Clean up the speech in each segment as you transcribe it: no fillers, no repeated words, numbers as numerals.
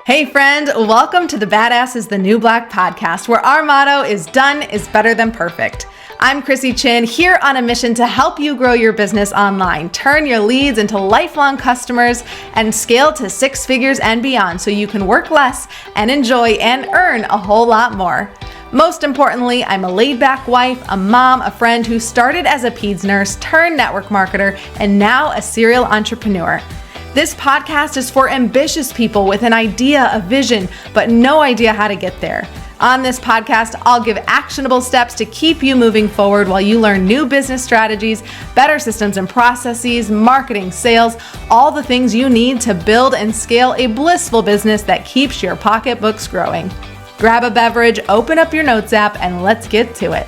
Hey friend, welcome to the Badass is the New Black podcast, where our motto is done is better than perfect. I'm Chrissy Chin, here on a mission to help you grow your business online, turn your leads into lifelong customers, and scale to six figures and beyond so you can work less and enjoy and earn a whole lot more. Most importantly, I'm a laid-back wife, a mom, a friend who started as a peds nurse, turned network marketer, and now a serial entrepreneur. This podcast is for ambitious people with an idea, a vision, but no idea how to get there. On this podcast, I'll give actionable steps to keep you moving forward while you learn new business strategies, better systems and processes, marketing, sales, all the things you need to build and scale a blissful business that keeps your pocketbooks growing. Grab a beverage, open up your notes app, and let's get to it.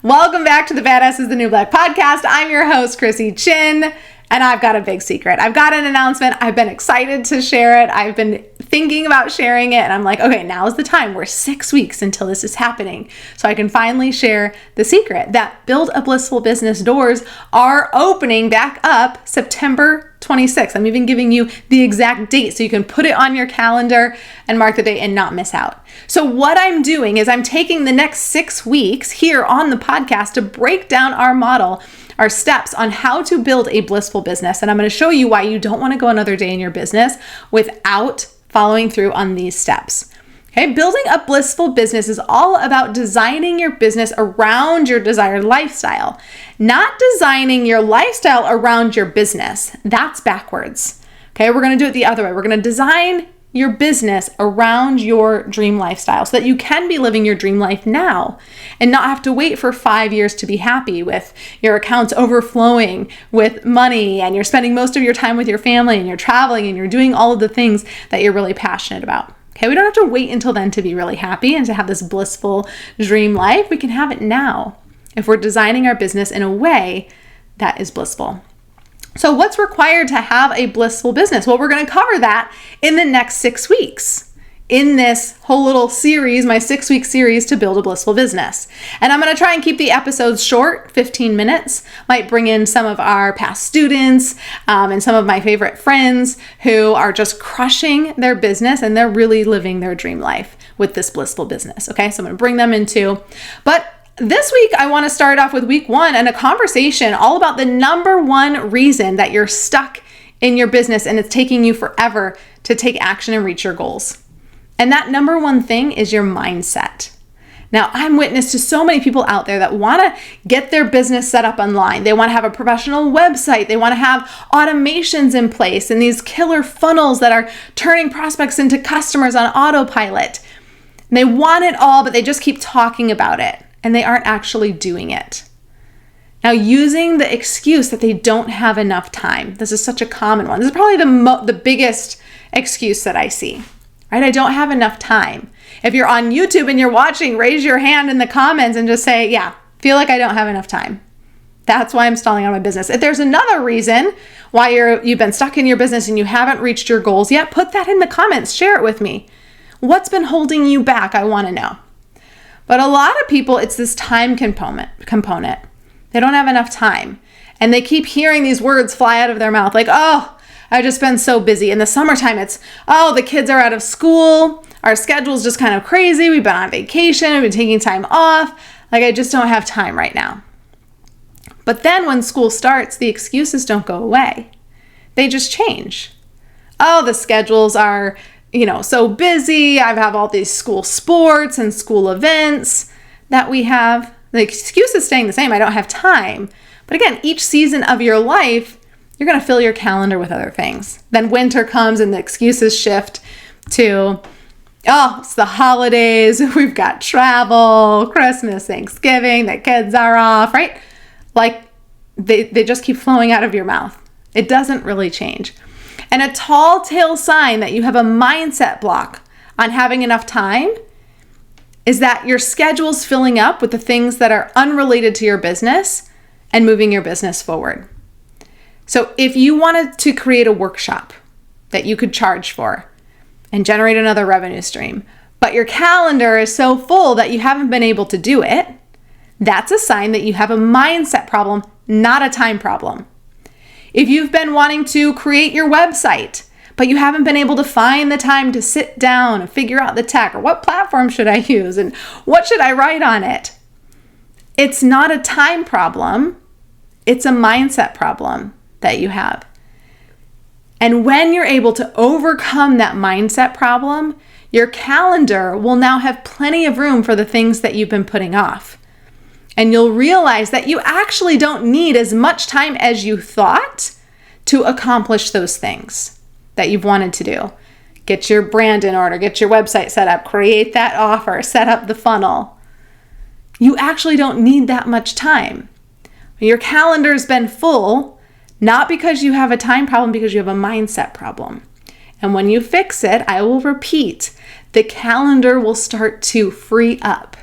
Welcome back to the Badass is the New Black podcast. I'm your host, Chrissy Chin, and I've got a big secret. I've got an announcement. I've been excited to share it. I've been thinking about sharing it, and I'm like, okay, now is the time. We're 6 weeks until this is happening, so I can finally share the secret that Build a Blissful Business doors are opening back up September 26th. I'm even giving you the exact date so you can put it on your calendar and mark the date and not miss out. So what I'm doing is I'm taking the next 6 weeks here on the podcast to break down our model, our steps on how to build a blissful business. And I'm going to show you why you don't want to go another day in your business without following through on these steps. Okay, building a blissful business is all about designing your business around your desired lifestyle, not designing your lifestyle around your business. That's backwards. Okay, we're going to do it the other way. We're going to design your business around your dream lifestyle so that you can be living your dream life now and not have to wait for 5 years to be happy with your accounts overflowing with money and you're spending most of your time with your family and you're traveling and you're doing all of the things that you're really passionate about. Okay, we don't have to wait until then to be really happy and to have this blissful dream life. We can have it now if we're designing our business in a way that is blissful. So what's required to have a blissful business? Well, we're going to cover that in the next 6 weeks in this whole little series, my 6-week series to build a blissful business. And I'm going to try and keep the episodes short, 15 minutes. Might bring in some of our past students and some of my favorite friends who are just crushing their business and they're really living their dream life with this blissful business. Okay, so I'm going to bring them into, but this week, I want to start off with week 1 and a conversation all about the number one reason that you're stuck in your business and it's taking you forever to take action and reach your goals. And that number one thing is your mindset. Now, I'm witness to so many people out there that want to get their business set up online. They want to have a professional website. They want to have automations in place and these killer funnels that are turning prospects into customers on autopilot. And they want it all, but they just keep talking about it. And they aren't actually doing it. Now, using the excuse that they don't have enough time. This is such a common one. This is probably the biggest excuse that I see, right? I don't have enough time. If you're on YouTube and you're watching, raise your hand in the comments and just say, yeah, feel like I don't have enough time. That's why I'm stalling on my business. If there's another reason why you've been stuck in your business and you haven't reached your goals yet, put that in the comments. Share it with me. What's been holding you back? I want to know. But a lot of people, it's this time component. They don't have enough time. And they keep hearing these words fly out of their mouth like, oh, I've just been so busy. In the summertime, it's, oh, the kids are out of school. Our schedule's just kind of crazy. We've been on vacation. We've been taking time off. Like, I just don't have time right now. But then when school starts, the excuses don't go away. They just change. Oh, the schedules are so busy. I have all these school sports and school events that we have. The excuse is staying the same. I don't have time. But again, each season of your life, you're going to fill your calendar with other things. Then winter comes and the excuses shift to, oh, it's the holidays. We've got travel, Christmas, Thanksgiving, the kids are off, right? Like they just keep flowing out of your mouth. It doesn't really change. And a tall tale sign that you have a mindset block on having enough time is that your schedule's filling up with the things that are unrelated to your business and moving your business forward. So if you wanted to create a workshop that you could charge for and generate another revenue stream, but your calendar is so full that you haven't been able to do it, that's a sign that you have a mindset problem, not a time problem. If you've been wanting to create your website, but you haven't been able to find the time to sit down and figure out the tech, or what platform should I use and what should I write on it? It's not a time problem. It's a mindset problem that you have. And when you're able to overcome that mindset problem, your calendar will now have plenty of room for the things that you've been putting off. And you'll realize that you actually don't need as much time as you thought to accomplish those things that you've wanted to do. Get your brand in order, get your website set up, create that offer, set up the funnel. You actually don't need that much time. Your calendar's been full, not because you have a time problem, because you have a mindset problem. And when you fix it, I will repeat, the calendar will start to free up.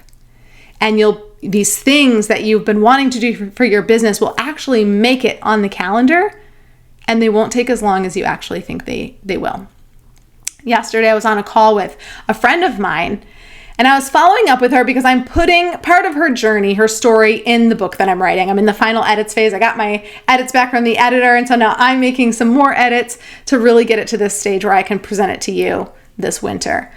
And these things that you've been wanting to do for your business will actually make it on the calendar, and they won't take as long as you actually think they will. Yesterday, I was on a call with a friend of mine, and I was following up with her because I'm putting part of her journey, her story, in the book that I'm writing. I'm in the final edits phase. I got my edits back from the editor, and so now I'm making some more edits to really get it to this stage where I can present it to you this winter.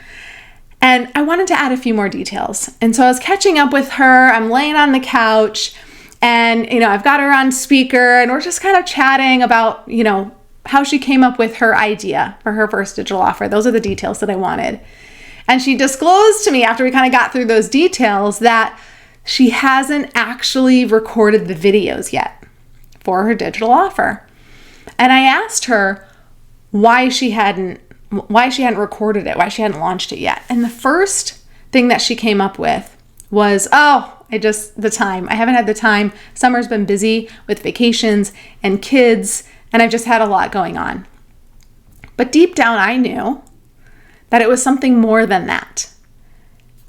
And I wanted to add a few more details. And so I was catching up with her. I'm laying on the couch, and I've got her on speaker, and we're just kind of chatting about how she came up with her idea for her first digital offer. Those are the details that I wanted. And she disclosed to me, after we kind of got through those details, that she hasn't actually recorded the videos yet for her digital offer. And I asked her why she hadn't recorded it, why she hadn't launched it yet. And the first thing that she came up with was, the time. I haven't had the time. Summer's been busy with vacations and kids, and I've just had a lot going on. But deep down, I knew that it was something more than that.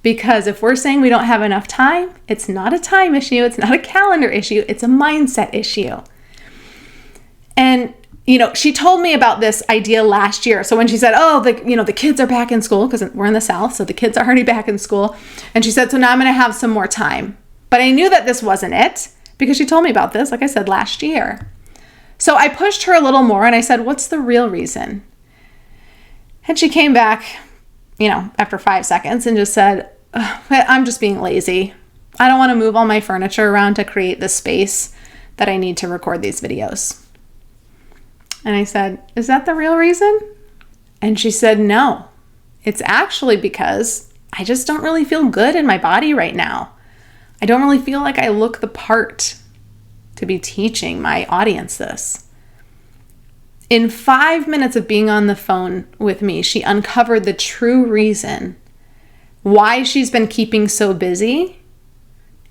Because if we're saying we don't have enough time, it's not a time issue, it's not a calendar issue, it's a mindset issue. And she told me about this idea last year. So when she said, the kids are back in school, because we're in the South, so the kids are already back in school. And she said, so now I'm going to have some more time. But I knew that this wasn't it, because she told me about this, like I said, last year. So I pushed her a little more, and I said, what's the real reason? And she came back, after 5 seconds and just said, I'm just being lazy. I don't want to move all my furniture around to create the space that I need to record these videos. And I said, is that the real reason? And she said, no, it's actually because I just don't really feel good in my body right now. I don't really feel like I look the part to be teaching my audience this. In 5 minutes of being on the phone with me, she uncovered the true reason why she's been keeping so busy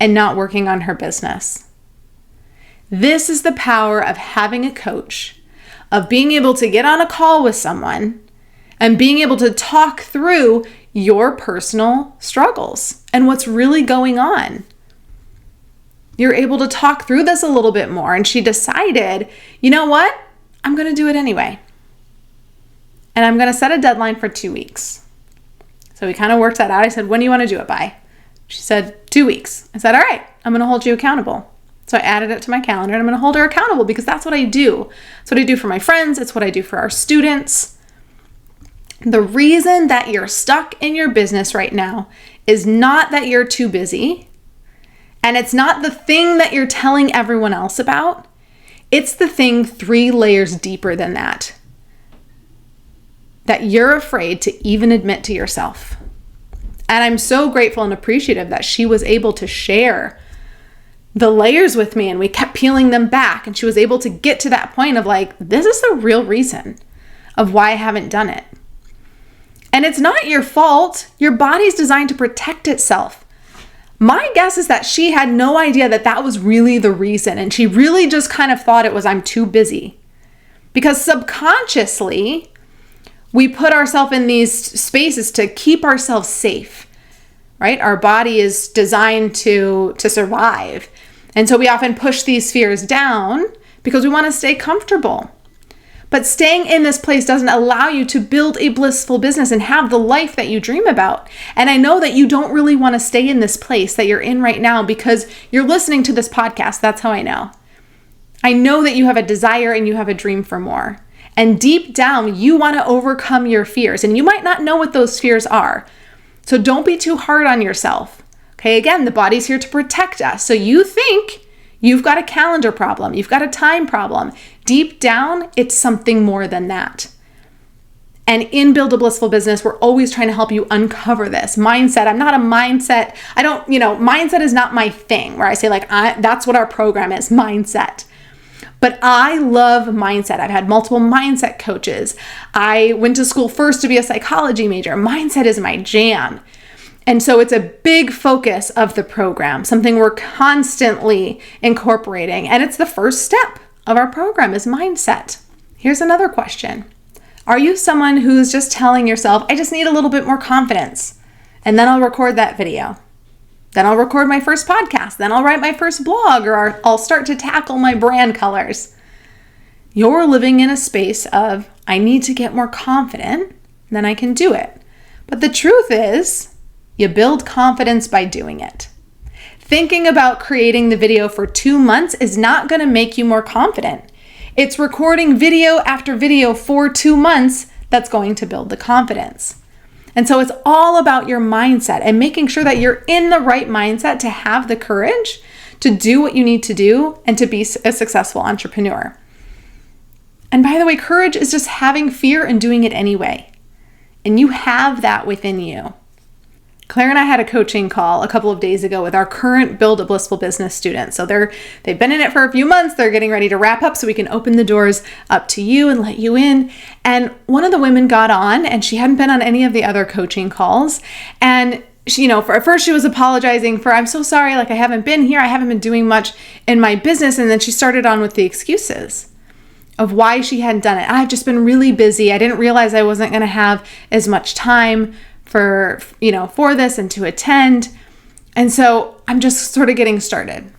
and not working on her business. This is the power of having a coach, of being able to get on a call with someone and being able to talk through your personal struggles and what's really going on. You're able to talk through this a little bit more. And she decided, you know what? I'm going to do it anyway. And I'm going to set a deadline for 2 weeks. So we kind of worked that out. I said, when do you want to do it by? She said, 2 weeks. I said, all right, I'm going to hold you accountable. So I added it to my calendar, and I'm going to hold her accountable because that's what I do. It's what I do for my friends. It's what I do for our students. The reason that you're stuck in your business right now is not that you're too busy, and it's not the thing that you're telling everyone else about. It's the thing 3 layers deeper than that you're afraid to even admit to yourself. And I'm so grateful and appreciative that she was able to share the layers with me, and we kept peeling them back, and she was able to get to that point of like, this is the real reason of why I haven't done it. And it's not your fault. Your body's designed to protect itself. My guess is that she had no idea that that was really the reason, and she really just kind of thought it was, I'm too busy. Because subconsciously, we put ourselves in these spaces to keep ourselves safe, right? Our body is designed to survive. And so we often push these fears down because we want to stay comfortable. But staying in this place doesn't allow you to build a blissful business and have the life that you dream about. And I know that you don't really want to stay in this place that you're in right now because you're listening to this podcast. That's how I know. I know that you have a desire and you have a dream for more. And deep down, you want to overcome your fears, and you might not know what those fears are. So don't be too hard on yourself. Okay, again, the body's here to protect us. So you think you've got a calendar problem, you've got a time problem. Deep down, it's something more than that. And in Build a Blissful Business, we're always trying to help you uncover this mindset. I'm not a mindset. Mindset is not my thing where I say that's what our program is, mindset. But I love mindset. I've had multiple mindset coaches. I went to school first to be a psychology major. Mindset is my jam. And so it's a big focus of the program, something we're constantly incorporating. And it's the first step of our program is mindset. Here's another question. Are you someone who's just telling yourself, I just need a little bit more confidence, and then I'll record that video? Then I'll record my first podcast. Then I'll write my first blog, or I'll start to tackle my brand colors. You're living in a space of, I need to get more confident, then I can do it. But the truth is, you build confidence by doing it. Thinking about creating the video for 2 months is not going to make you more confident. It's recording video after video for 2 months that's going to build the confidence. And so it's all about your mindset and making sure that you're in the right mindset to have the courage to do what you need to do and to be a successful entrepreneur. And by the way, courage is just having fear and doing it anyway. And you have that within you. Claire and I had a coaching call a couple of days ago with our current Build a Blissful Business students. So they've been in it for a few months. They're getting ready to wrap up so we can open the doors up to you and let you in. And one of the women got on, and she hadn't been on any of the other coaching calls. And she, for at first she was apologizing for, I'm so sorry, I haven't been here. I haven't been doing much in my business. And then she started on with the excuses of why she hadn't done it. I've just been really busy. I didn't realize I wasn't going to have as much time for this and to attend. And so I'm just sort of getting started.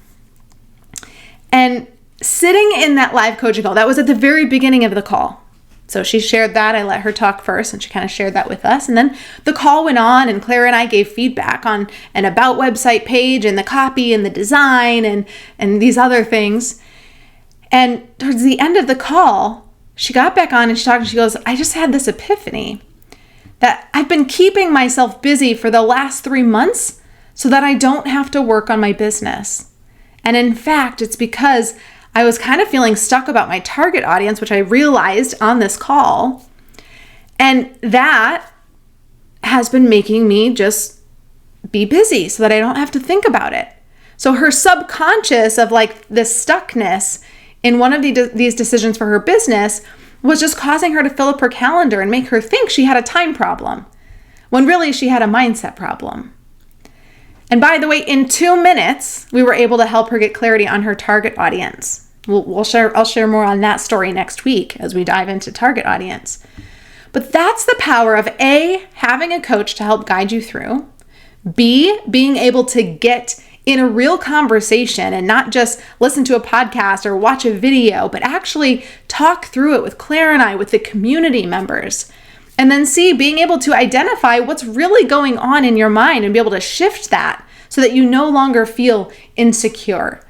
And sitting in that live coaching call, that was at the very beginning of the call. So she shared that. I let her talk first, and she kind of shared that with us. And then the call went on, and Claire and I gave feedback on an about website page and the copy and the design and these other things. And towards the end of the call, she got back on and she talked, and she goes, I just had this epiphany that I've been keeping myself busy for the last 3 months so that I don't have to work on my business. And in fact, it's because I was kind of feeling stuck about my target audience, which I realized on this call. And that has been making me just be busy so that I don't have to think about it. So her subconscious of this stuckness in one of these decisions for her business was just causing her to fill up her calendar and make her think she had a time problem, when really she had a mindset problem. And by the way, in 2 minutes, we were able to help her get clarity on her target audience. I'll share more on that story next week as we dive into target audience. But that's the power of A, having a coach to help guide you through, B, being able to get in a real conversation and not just listen to a podcast or watch a video, but actually talk through it with Claire and I, with the community members. And then C, being able to identify what's really going on in your mind and be able to shift that so that you no longer feel insecure,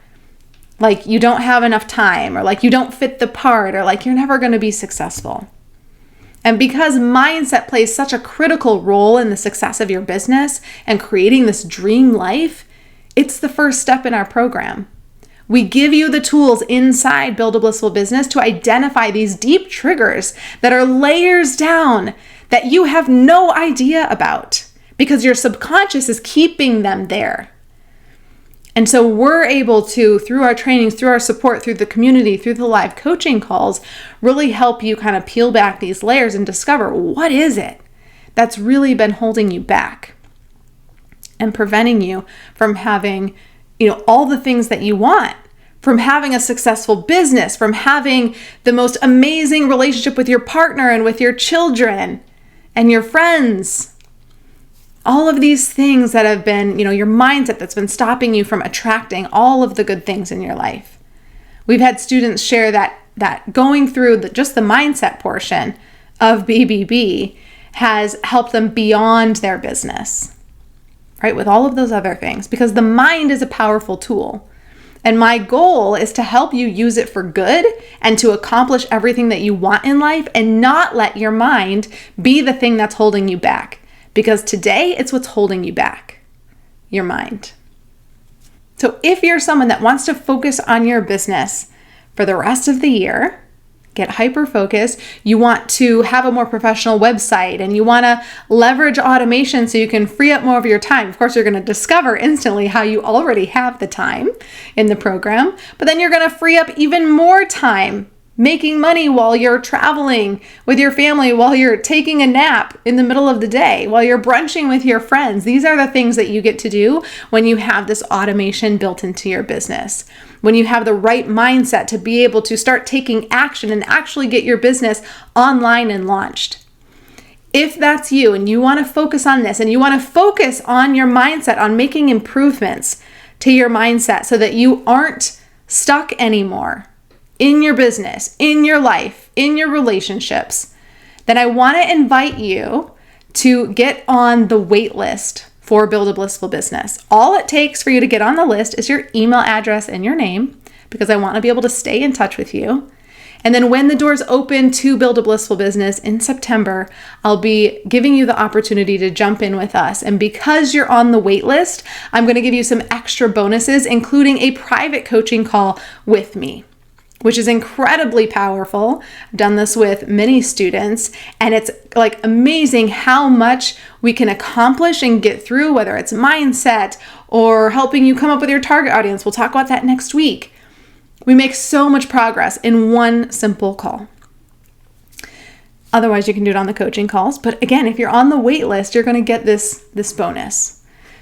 like you don't have enough time, or like you don't fit the part, or like you're never going to be successful. And because mindset plays such a critical role in the success of your business and creating this dream life, it's the first step in our program. We give you the tools inside Build a Blissful Business to identify these deep triggers that are layers down that you have no idea about because your subconscious is keeping them there. And so we're able to, through our trainings, through our support, through the community, through the live coaching calls, really help you kind of peel back these layers and discover what is it that's really been holding you back and preventing you from having, all the things that you want, from having a successful business, from having the most amazing relationship with your partner and with your children and your friends. All of these things that have been, your mindset that's been stopping you from attracting all of the good things in your life. We've had students share that going through just the mindset portion of BBB has helped them beyond their business. Right, with all of those other things, because the mind is a powerful tool. And my goal is to help you use it for good and to accomplish everything that you want in life and not let your mind be the thing that's holding you back. Because today, it's what's holding you back, your mind. So if you're someone that wants to focus on your business for the rest of the year, get hyper-focused, you want to have a more professional website, and you want to leverage automation so you can free up more of your time. Of course, you're going to discover instantly how you already have the time in the program, but then you're going to free up even more time making money while you're traveling with your family, while you're taking a nap in the middle of the day, while you're brunching with your friends. These are the things that you get to do when you have this automation built into your business. When you have the right mindset to be able to start taking action and actually get your business online and launched. If that's you and you want to focus on this and you want to focus on your mindset, on making improvements to your mindset so that you aren't stuck anymore in your business, in your life, in your relationships, then I want to invite you to get on the wait list for Build a Blissful Business. All it takes for you to get on the list is your email address and your name, because I want to be able to stay in touch with you. And then when the doors open to Build a Blissful Business in September, I'll be giving you the opportunity to jump in with us. And because you're on the wait list, I'm going to give you some extra bonuses, including a private coaching call with me, which is incredibly powerful. I've done this with many students, and it's like amazing how much we can accomplish and get through, whether it's mindset or helping you come up with your target audience. We'll talk about that next week. We make so much progress in one simple call. Otherwise, you can do it on the coaching calls. But again, if you're on the wait list, you're going to get this bonus.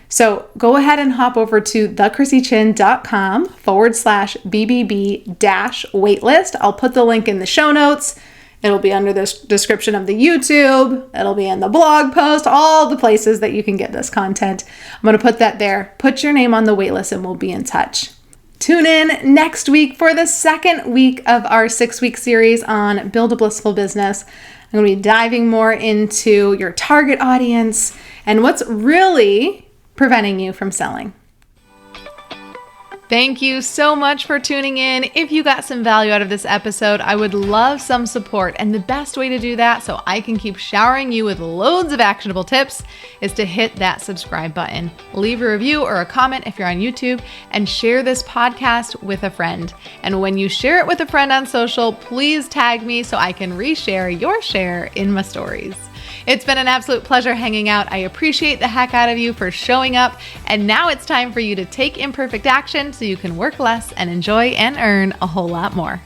So go ahead and hop over to thechrissychin.com/BBB-waitlist. I'll put the link in the show notes. It'll be under the description of the YouTube. It'll be in the blog post, all the places that you can get this content. I'm going to put that there. Put your name on the waitlist and we'll be in touch. Tune in next week for the second week of our 6-week series on Build a Blissful Business. I'm going to be diving more into your target audience and what's really preventing you from selling. Thank you so much for tuning in. If you got some value out of this episode, I would love some support. And the best way to do that so I can keep showering you with loads of actionable tips is to hit that subscribe button. Leave a review or a comment if you're on YouTube, and share this podcast with a friend. And when you share it with a friend on social, please tag me so I can reshare your share in my stories. It's been an absolute pleasure hanging out. I appreciate the heck out of you for showing up. And now it's time for you to take imperfect action so you can work less and enjoy and earn a whole lot more.